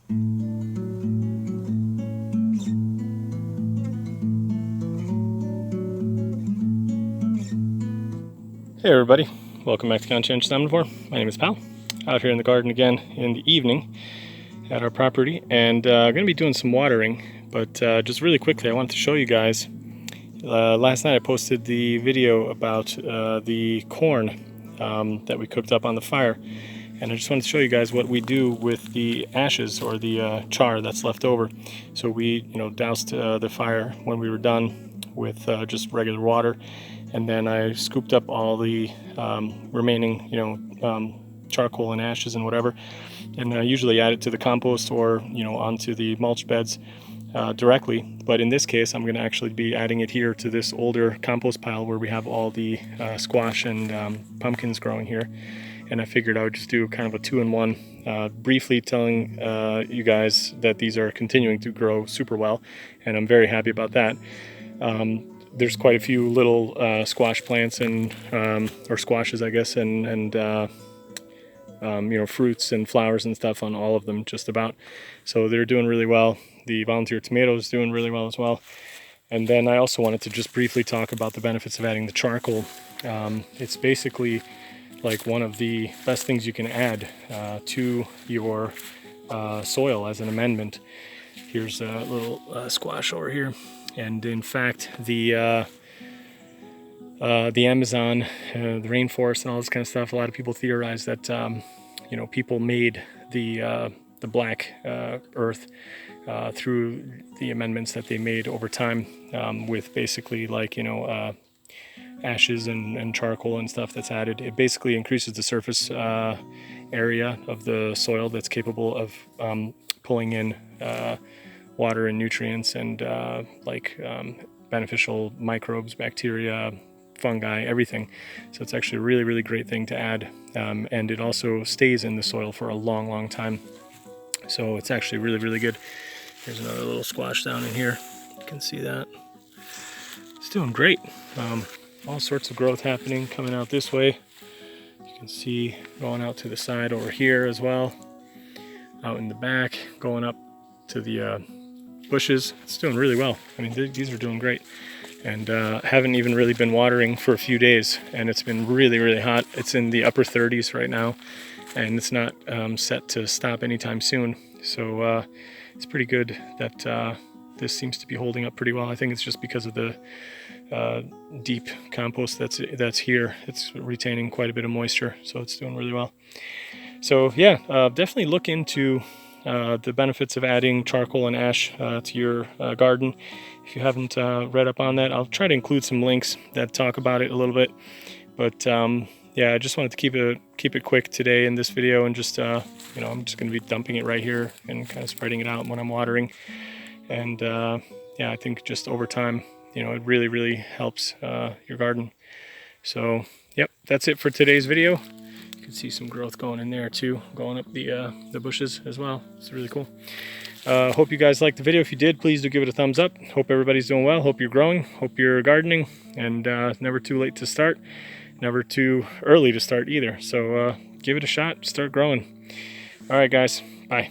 Hey everybody, welcome back to Conscientious Omnivore. My name is Pal, out here in the garden again in the evening at our property, and I'm going to be doing some watering, but just really quickly I wanted to show you guys, last night I posted the video about the corn that we cooked up on the fire, and I just wanted to show you guys what we do with the ashes or the char that's left over. So we doused the fire when we were done with just regular water, and then I scooped up all the remaining charcoal and ashes and whatever, and I usually add it to the compost or onto the mulch beds directly. But in this case I'm going to actually be adding it here to this older compost pile where we have all the squash and pumpkins growing here. And I figured I would just do kind of a two-in-one, briefly telling you guys that these are continuing to grow super well, and I'm very happy about that. There's quite a few little squash plants and or squashes, I guess, and fruits and flowers and stuff on all of them, just about. So they're doing really well. The volunteer tomato is doing really well as well. And then I also wanted to just briefly talk about the benefits of adding the charcoal. It's basically like one of the best things you can add to your soil as an amendment. Here's a little squash over here, and in fact the Amazon, the rainforest and all this kind of stuff, a lot of people theorize that people made the black earth through the amendments that they made over time with basically like ashes and charcoal and stuff that's added. It basically increases the surface area of the soil that's capable of pulling in water and nutrients and beneficial microbes, bacteria, fungi, everything. So it's actually a really, really great thing to add, and it also stays in the soil for a long, long time. So it's actually really, really good. Here's another little squash down in here. You can see that. It's doing great. All sorts of growth happening coming out this way. You can see going out to the side over here as well. Out in the back, going up to the bushes. It's doing really well. I mean, these are doing great. And haven't even really been watering for a few days, and it's been really, really hot. It's in the upper 30s right now, and it's not set to stop anytime soon. So it's pretty good that this seems to be holding up pretty well. I think it's just because of the deep compost that's here. It's retaining quite a bit of moisture, so it's doing really well. So yeah, definitely look into the benefits of adding charcoal and ash to your garden. If you haven't read up on that, I'll try to include some links that talk about it a little bit. But yeah, I just wanted to keep it quick today in this video, and just I'm just going to be dumping it right here and kind of spreading it out when I'm watering. And yeah, I think just over time, it really, really helps your garden. So yep, that's it for today's video. You can see some growth going in there too, going up the bushes as well. It's really cool. Hope you guys liked the video. If you did, please do give it a thumbs up. Hope everybody's doing well. Hope you're growing. Hope you're gardening. And never too late to start. Never too early to start either. So give it a shot. Start growing. All right, guys. Bye.